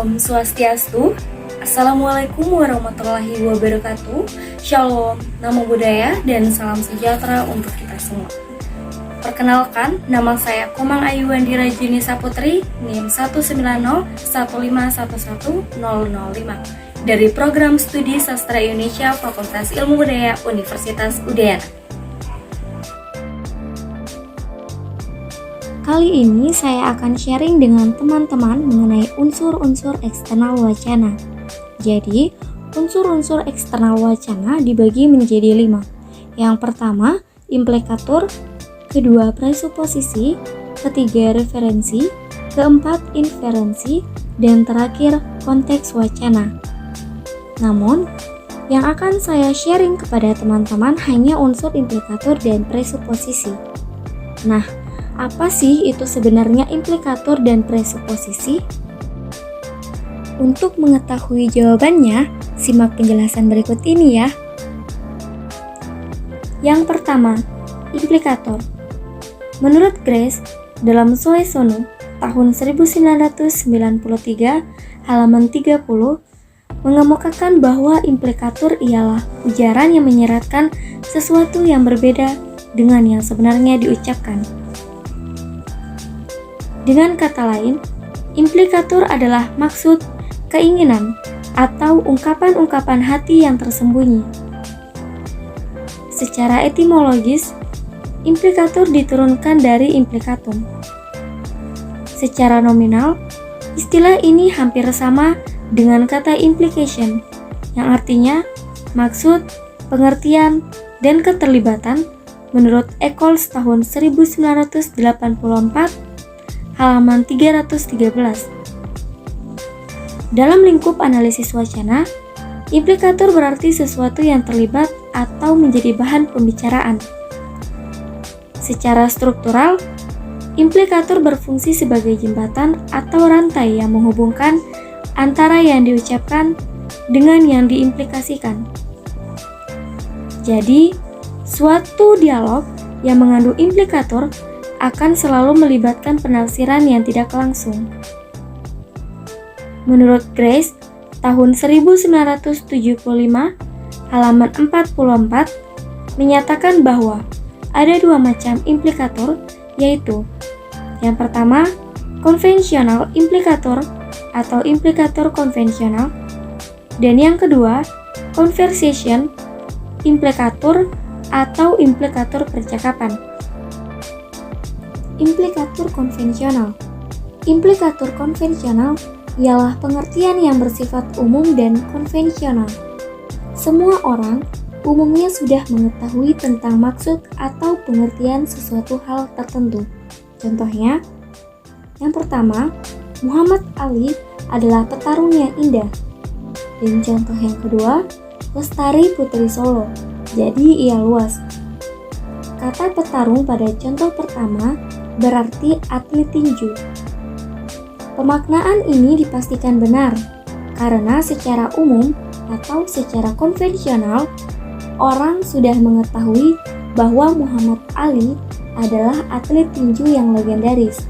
Om Swastiastu. Assalamualaikum warahmatullahi wabarakatuh. Shalom, namo buddhaya, dan salam sejahtera untuk kita semua. Perkenalkan, nama saya Komang Ayu Wandira Junisa Putri, NIM 19015111005 dari Program Studi Sastra Indonesia Fakultas Ilmu Budaya Universitas Udayana. Kali ini saya akan sharing dengan teman-teman mengenai unsur-unsur eksternal wacana. Jadi, unsur-unsur eksternal wacana dibagi menjadi 5. Yang pertama, implikatur, kedua, presuposisi, ketiga, referensi, keempat, inferensi, dan terakhir, konteks wacana. Namun, yang akan saya sharing kepada teman-teman hanya unsur implikatur dan presuposisi. Nah, apa sih itu sebenarnya implikatur dan presuposisi? Untuk mengetahui jawabannya, simak penjelasan berikut ini ya. Yang pertama, implikator. Menurut Grace, dalam Soesono tahun 1993, halaman 30, mengemukakan bahwa implikatur ialah ujaran yang menyeratkan sesuatu yang berbeda dengan yang sebenarnya diucapkan. Dengan kata lain, implikatur adalah maksud, keinginan, atau ungkapan-ungkapan hati yang tersembunyi. Secara etimologis, implikatur diturunkan dari implikatum. Secara nominal, istilah ini hampir sama dengan kata implication, yang artinya maksud, pengertian, dan keterlibatan menurut Eccles tahun 1984, halaman 313. Dalam lingkup analisis wacana, implikatur berarti sesuatu yang terlibat atau menjadi bahan pembicaraan. Secara struktural, implikatur berfungsi sebagai jembatan atau rantai yang menghubungkan antara yang diucapkan dengan yang diimplikasikan. Jadi, suatu dialog yang mengandung implikatur akan selalu melibatkan penafsiran yang tidak langsung. Menurut Grace, tahun 1975, halaman 44, menyatakan bahwa ada 2 macam implikatur, yaitu yang pertama, konvensional implikatur atau implikatur konvensional, dan yang kedua, conversation implikatur atau implikatur percakapan. Implikatur konvensional. Implikatur konvensional ialah pengertian yang bersifat umum dan konvensional. Semua orang umumnya sudah mengetahui tentang maksud atau pengertian sesuatu hal tertentu. Contohnya, yang pertama, Muhammad Ali adalah petarung yang indah. Dan contoh yang kedua, Lestari Putri Solo, jadi ia luas. Kata petarung pada contoh pertama berarti atlet tinju. Pemaknaan ini dipastikan benar karena secara umum atau secara konvensional orang sudah mengetahui bahwa Muhammad Ali adalah atlet tinju yang legendaris.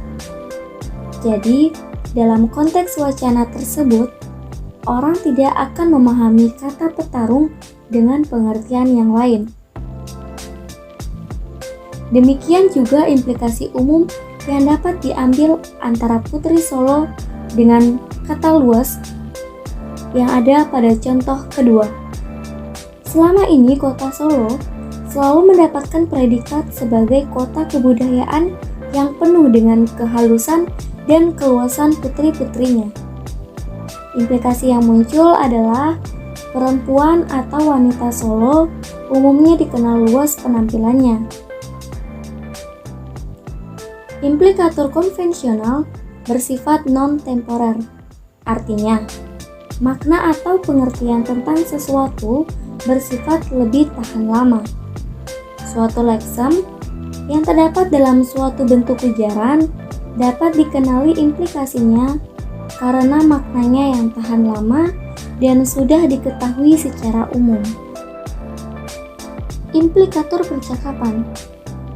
Jadi, dalam konteks wacana tersebut, orang tidak akan memahami kata petarung dengan pengertian yang lain. Demikian juga implikasi umum yang dapat diambil antara Putri Solo dengan kata luas yang ada pada contoh kedua. Selama ini kota Solo selalu mendapatkan predikat sebagai kota kebudayaan yang penuh dengan kehalusan dan keluasan putri-putrinya. Implikasi yang muncul adalah perempuan atau wanita Solo umumnya dikenal luas penampilannya. Implikatur konvensional bersifat non-temporer, artinya makna atau pengertian tentang sesuatu bersifat lebih tahan lama. Suatu leksem yang terdapat dalam suatu bentuk ujaran dapat dikenali implikasinya karena maknanya yang tahan lama dan sudah diketahui secara umum. Implikatur percakapan.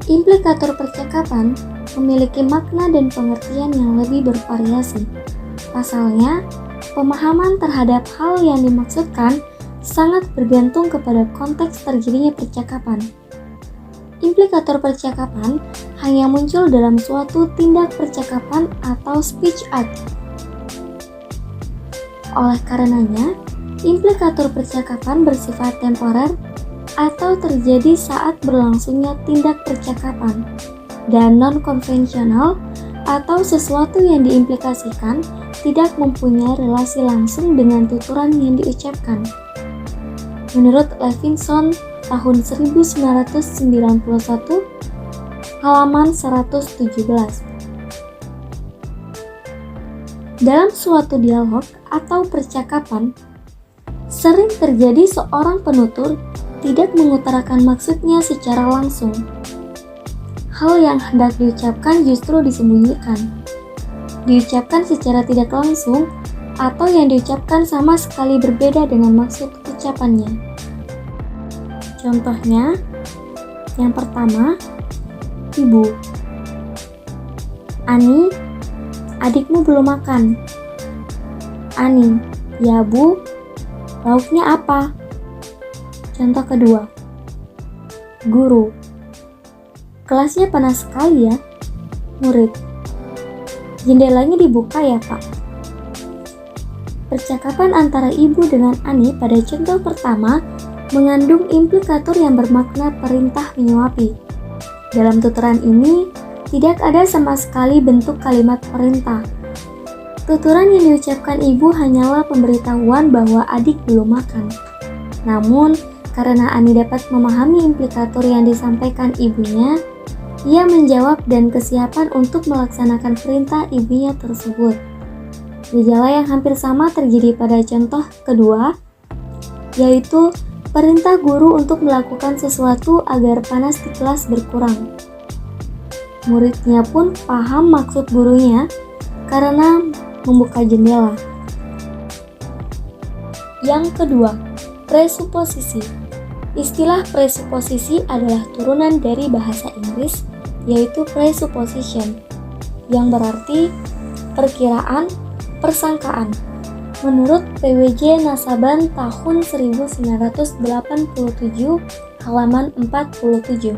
Implikatur percakapan memiliki makna dan pengertian yang lebih bervariasi. Pasalnya, Pemahaman terhadap hal yang dimaksudkan sangat bergantung kepada konteks terjadinya percakapan. Implikator percakapan hanya muncul dalam suatu tindak percakapan atau speech act. Oleh karenanya, implikator percakapan bersifat temporer atau terjadi saat berlangsungnya tindak percakapan, dan non-konvensional atau sesuatu yang diimplikasikan tidak mempunyai relasi langsung dengan tuturan yang diucapkan. Menurut Levinson tahun 1991, halaman 117. Dalam suatu dialog atau percakapan, sering terjadi seorang penutur tidak mengutarakan maksudnya secara langsung. Hal yang hendak diucapkan justru disembunyikan, diucapkan secara tidak langsung, atau yang diucapkan sama sekali berbeda dengan maksud ucapannya. Contohnya, yang pertama, Ibu. Ani, adikmu belum makan. Ani, ya Bu, lauknya apa? Contoh kedua, Guru. Kelasnya panas sekali ya. Murid, jendelanya dibuka ya Pak. Percakapan antara ibu dengan Ani pada contoh pertama mengandung implikator yang bermakna perintah menyuapi. Dalam tuturan ini, tidak ada sama sekali bentuk kalimat perintah. Tuturan yang diucapkan ibu hanyalah pemberitahuan bahwa adik belum makan. Namun, karena Ani dapat memahami implikator yang disampaikan ibunya, ia menjawab dan kesiapan untuk melaksanakan perintah ibunya tersebut. Gejala yang hampir sama terjadi pada contoh kedua, yaitu perintah guru untuk melakukan sesuatu agar panas di kelas berkurang. Muridnya pun paham maksud gurunya karena membuka jendela. Yang kedua, presuposisi. Istilah presuposisi adalah turunan dari bahasa Inggris, yaitu presupposition, yang berarti perkiraan, persangkaan. Menurut PWJ Nasaban tahun 1987, halaman 47.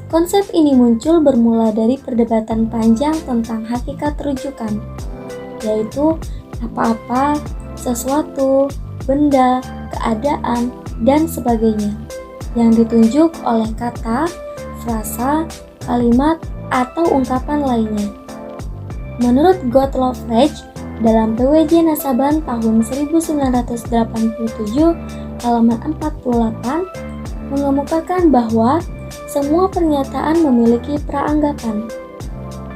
Konsep ini muncul bermula dari perdebatan panjang tentang hakikat rujukan, yaitu apa-apa, sesuatu, benda, keadaan, dan sebagainya, yang ditunjuk oleh kata, frasa, kalimat, atau ungkapan lainnya. Menurut Gottlob Frege, dalam PWJ Nasaban tahun 1987, halaman 48, mengemukakan bahwa semua pernyataan memiliki praanggapan,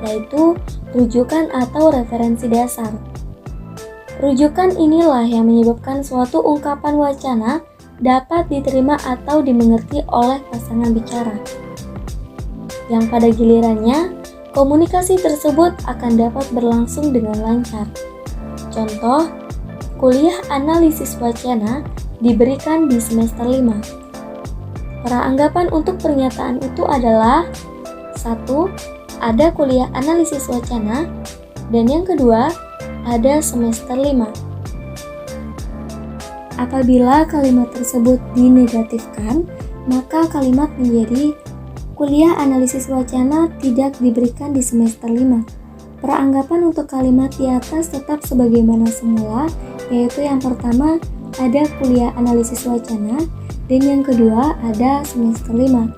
yaitu rujukan atau referensi dasar. Rujukan inilah yang menyebabkan suatu ungkapan wacana dapat diterima atau dimengerti oleh pasangan bicara, yang pada gilirannya komunikasi tersebut akan dapat berlangsung dengan lancar. Contoh, kuliah analisis wacana diberikan di semester 5. Praanggapan untuk pernyataan itu adalah 1. Ada kuliah analisis wacana, dan yang kedua, ada semester 5. Apabila kalimat tersebut dinegatifkan, maka kalimat menjadi kuliah analisis wacana tidak diberikan di semester 5. Peranggapan untuk kalimat di atas tetap sebagaimana semula, yaitu yang pertama ada kuliah analisis wacana, dan yang kedua ada semester 5.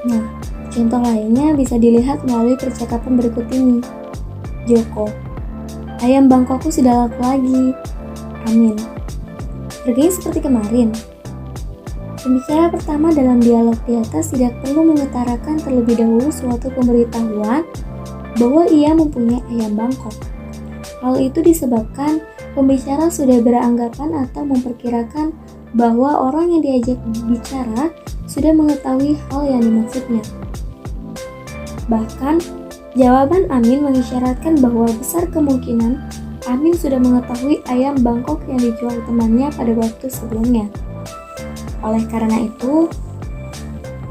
Nah, contoh lainnya bisa dilihat melalui percakapan berikut ini. Joko, ayam Bangkokku sudah laku lagi. Amin. Perginya seperti kemarin. Pembicara pertama dalam dialog di atas tidak perlu mengutarakan terlebih dahulu suatu pemberitahuan bahwa ia mempunyai ayam Bangkok. Hal itu disebabkan pembicara sudah beranggapan atau memperkirakan bahwa orang yang diajak bicara sudah mengetahui hal yang dimaksudnya. Bahkan, jawaban Amin mengisyaratkan bahwa besar kemungkinan Amin sudah mengetahui ayam Bangkok yang dijual temannya pada waktu sebelumnya. Oleh karena itu,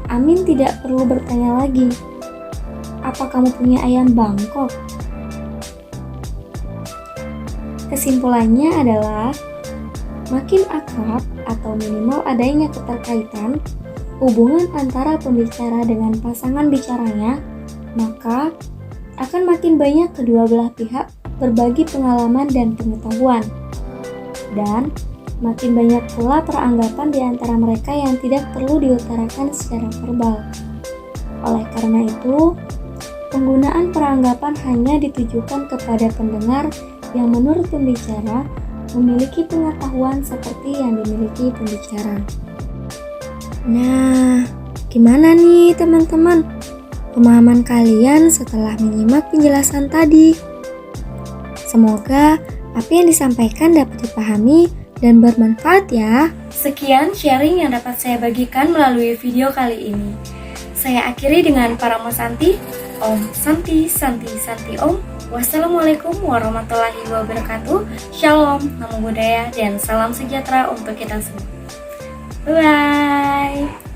Amin tidak perlu bertanya lagi, "Apa kamu punya ayam Bangkok?" Kesimpulannya adalah makin akrab atau minimal adanya keterkaitan hubungan antara pembicara dengan pasangan bicaranya, maka akan makin banyak kedua belah pihak berbagi pengalaman dan pengetahuan. Dan makin banyak pula peranggapan di antara mereka yang tidak perlu diutarakan secara verbal. Oleh karena itu, penggunaan peranggapan hanya ditujukan kepada pendengar yang menurut pembicara memiliki pengetahuan seperti yang dimiliki pembicara. Nah, gimana nih teman-teman? Pemahaman kalian setelah menyimak penjelasan tadi? Semoga apa yang disampaikan dapat dipahami dan bermanfaat ya. Sekian sharing yang dapat saya bagikan melalui video kali ini. Saya akhiri dengan Paramo Santi, Om Santi Santi Santi Om. Wassalamualaikum warahmatullahi wabarakatuh. Shalom, namo buddhaya, dan salam sejahtera untuk kita semua. Bye-bye.